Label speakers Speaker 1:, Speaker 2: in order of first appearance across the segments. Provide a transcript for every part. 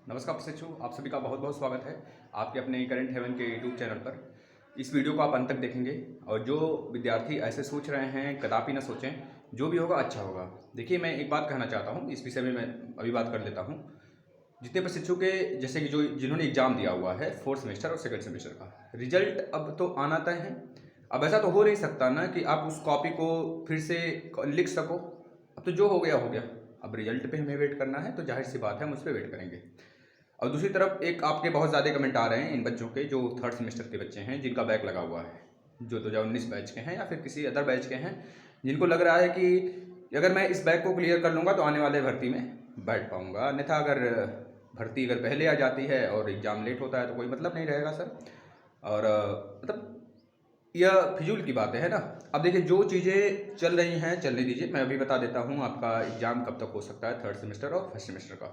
Speaker 1: नमस्कार शिक्षु, आप सभी का बहुत बहुत स्वागत है आपके अपने करंट हेवन के यूट्यूब चैनल पर। इस वीडियो को आप अंत तक देखेंगे और जो विद्यार्थी ऐसे सोच रहे हैं कदापि ना सोचें, जो भी होगा अच्छा होगा। देखिए, मैं एक बात कहना चाहता हूँ, इस विषय में मैं अभी बात कर लेता हूँ। जितने प्रशिक्षु के जैसे कि जो जिन्होंने एग्जाम दिया हुआ है फोर्थ सेमेस्टर और सेकंड सेमेस्टर का रिजल्ट अब तो आना तय है। अब ऐसा तो हो नहीं सकता ना कि आप उस कॉपी को फिर से लिख सको। अब तो जो हो गया हो गया, अब रिजल्ट पे हमें वेट करना है, तो जाहिर सी बात है हम उस पर वेट करेंगे। और दूसरी तरफ एक आपके बहुत ज़्यादा कमेंट आ रहे हैं इन बच्चों के जो थर्ड सेमेस्टर के बच्चे हैं जिनका बैक लगा हुआ है, जो 2019 बैच के हैं या फिर किसी अदर बैच के हैं, जिनको लग रहा है कि अगर मैं इस बैक को क्लियर कर लूँगा तो आने वाले भर्ती में बैठ पाऊँगा, अन्यथा अगर भर्ती अगर पहले आ जाती है और एग्ज़ाम लेट होता है तो कोई मतलब नहीं रहेगा सर। और मतलब यह फिजूल की बातें है ना। अब देखिए, जो चीज़ें चल रही हैं चलने दीजिए। मैं अभी बता देता हूँ आपका एग्ज़ाम कब तक हो सकता है थर्ड सेमेस्टर और फर्स्ट सेमेस्टर का।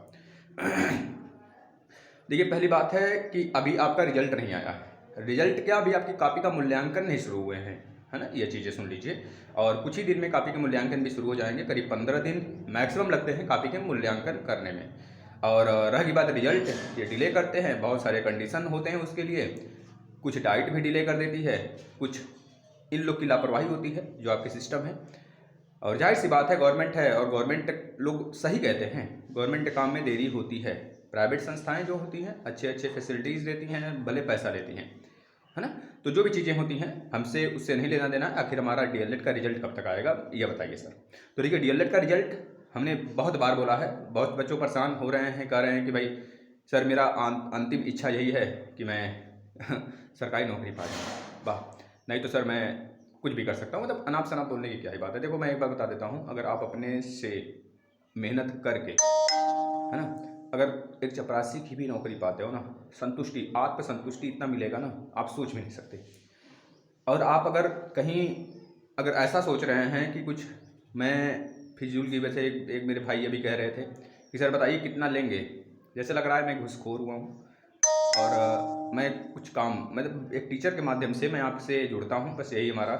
Speaker 1: देखिए, पहली बात है कि अभी आपका रिजल्ट नहीं आया है। रिजल्ट क्या, अभी आपकी कॉपी का मूल्यांकन नहीं शुरू हुए हैं, है ना। ये चीज़ें सुन लीजिए। और कुछ ही दिन में कॉपी के मूल्यांकन भी शुरू हो जाएंगे, करीब 15 दिन मैक्सिमम लगते हैं कॉपी के मूल्यांकन करने में। और रही बात रिजल्ट, ये डिले करते हैं, बहुत सारे कंडीशन होते हैं उसके लिए। कुछ डाइट भी डिले कर देती है, कुछ इन लोग की लापरवाही होती है जो आपके सिस्टम है। और जाहिर सी बात है, गवर्नमेंट है और गवर्नमेंट लोग सही कहते हैं, गवर्नमेंट के काम में देरी होती है। प्राइवेट संस्थाएं जो होती हैं अच्छे अच्छे फैसिलिटीज़ देती हैं, भले पैसा लेती हैं, है ना। तो जो भी चीज़ें होती हैं हमसे उससे नहीं लेना देना। आखिर हमारा डीएलएड का रिजल्ट कब तक आएगा ये बताइए सर। तो देखिए, डीएलएड का रिजल्ट हमने बहुत बार बोला है, बहुत बच्चों परेशान हो रहे हैं, कह रहे हैं कि भाई सर मेरा अंतिम इच्छा यही है कि मैं सरकारी नौकरी पा जाऊँ। वाह, नहीं तो सर मैं कुछ भी कर सकता हूँ। मतलब अनाप शनाप बोलने की क्या ही बात है। देखो, मैं एक बार बता देता हूँ, अगर आप अपने से मेहनत करके, है ना, अगर एक चपरासी की भी नौकरी पाते हो ना, संतुष्टि, आत्म संतुष्टि इतना मिलेगा ना, आप सोच भी नहीं सकते। और आप अगर कहीं अगर ऐसा सोच रहे हैं कि कुछ मैं फिजूल की वजह से, एक मेरे भाई अभी कह रहे थे कि सर बताइए कितना लेंगे, जैसे लग रहा है मैं घूसखोर हुआ हूँ। और मैं कुछ काम, मतलब एक टीचर के माध्यम से मैं आपसे जुड़ता हूँ, बस यही हमारा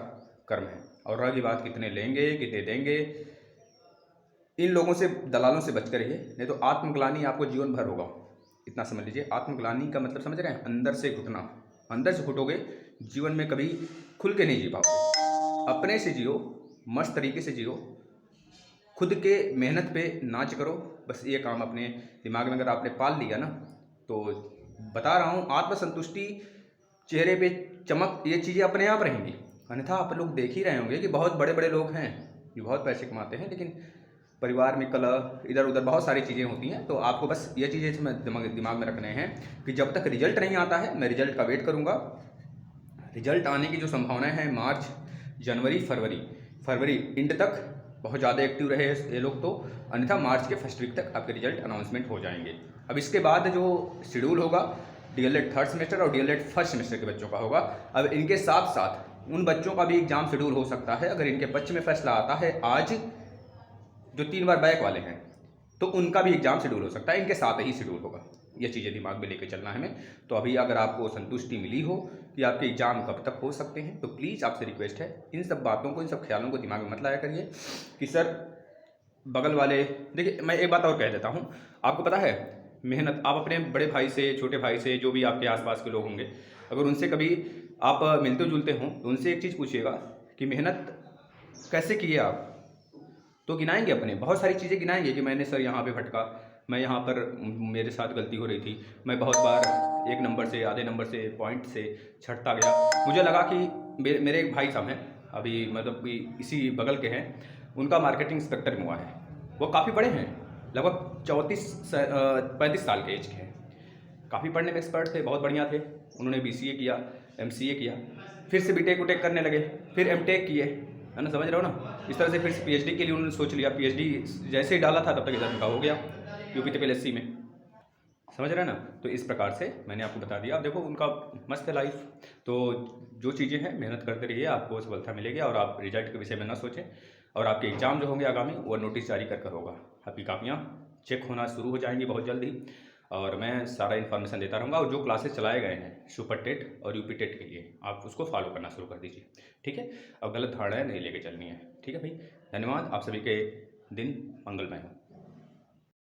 Speaker 1: कर्म है। और रही बात कितने लेंगे कितने देंगे, इन लोगों से, दलालों से बच कर रहिए, नहीं तो आत्मग्लानि आपको जीवन भर होगा। इतना समझ लीजिए। आत्मग्लानि का मतलब समझ रहे हैं, अंदर से घुटना। अंदर से घुटोगे, जीवन में कभी खुल के नहीं जी पाओगे। अपने से जियो, मस्त तरीके से जियो, खुद के मेहनत पे नाच करो। बस ये काम अपने दिमाग में अगर आपने पाल लिया ना, तो बता रहा हूँ आत्मसंतुष्टि, चेहरे पे चमक, ये चीज़ें अपने आप रहेंगी। अन्यथा आप लोग देख ही रहे होंगे कि बहुत बड़े बड़े लोग हैं जो बहुत पैसे कमाते हैं, लेकिन परिवार में कलह, इधर उधर बहुत सारी चीज़ें होती हैं। तो आपको बस ये चीज़ें दिमाग में रखने हैं कि जब तक रिजल्ट नहीं आता है मैं रिजल्ट का वेट करूँगा। रिजल्ट आने की जो संभावनाएं हैं मार्च, जनवरी, फरवरी एंड तक बहुत ज़्यादा एक्टिव रहे ये लोग, तो अन्यथा मार्च के फर्स्ट वीक तक आपके रिजल्ट अनाउंसमेंट हो जाएंगे। अब इसके बाद जो शेड्यूल होगा डीएलएड थर्ड सेमेस्टर और डीएलएड फर्स्ट सेमेस्टर के बच्चों का होगा। अब इनके साथ साथ उन बच्चों का भी एग्जाम शेड्यूल हो सकता है, अगर इनके पक्ष में फैसला आता है आज, जो 3 बार बैक वाले हैं, तो उनका भी एग्जाम शेड्यूल हो सकता है, इनके साथ ही शेड्यूल होगा। ये चीज़ें दिमाग में लेकर चलना है हमें। तो अभी अगर आपको संतुष्टि मिली हो कि आपके एग्जाम कब तक हो सकते हैं, तो प्लीज़ आपसे रिक्वेस्ट है, इन सब बातों को, इन सब ख्यालों को दिमाग में मत लाया करिए कि सर बगल वाले। देखिए, मैं एक बात और कह देता हूँ, आपको पता है, मेहनत आप अपने बड़े भाई से, छोटे भाई से, जो भी आपके आसपास के लोग होंगे, अगर उनसे कभी आप मिलते जुलते हों तो उनसे एक चीज़ पूछिएगा कि मेहनत कैसे की है आप, तो गिनाएंगे, अपने बहुत सारी चीज़ें गिनाएंगे कि मैंने सर यहाँ पे भटका, मैं यहाँ पर मेरे साथ गलती हो रही थी, मैं बहुत बार एक नंबर से, आधे नंबर से, पॉइंट से छटता गया। मुझे लगा कि मेरे एक भाई साहब हैं, अभी मतलब कि इसी बगल के हैं, उनका मार्केटिंग इंस्पेक्टर हुआ है। वो काफ़ी बड़े हैं, लगभग 35 साल के एज के हैं, काफ़ी पढ़ने में एक्सपर्ट थे, बहुत बढ़िया थे। उन्होंने बीसीए किया, एमसीए किया, फिर से बीटेक उटेक करने लगे, फिर एमटेक किए, है ना, समझ रहे हो ना। इस तरह से फिर पीएचडी के लिए उन्होंने सोच लिया, पीएचडी जैसे ही डाला था तब तक इधर उनका हो गया, यूपी TPLSC में, समझ रहे हैं ना। तो इस प्रकार से मैंने आपको बता दिया। अब देखो, उनका मस्त है लाइफ। तो जो चीज़ें हैं मेहनत करते रहिए, आपको सफलता मिलेगी। और आप रिजल्ट के विषय में ना सोचें। और आपके एग्जाम जो होंगे आगामी, वो नोटिस जारी कर होगा, आपकी कापियाँ चेक होना शुरू हो जाएंगी बहुत जल्द ही। और मैं सारा इन्फॉर्मेशन देता रहूँगा। और जो क्लासेस चलाए गए हैं सुपर टेट और यूपी टेट के लिए, आप उसको फॉलो करना शुरू कर दीजिए, ठीक है। अब गलत धारणाएँ नहीं लेके चलनी है, ठीक है भाई। धन्यवाद। आप सभी के दिन मंगलमय हो।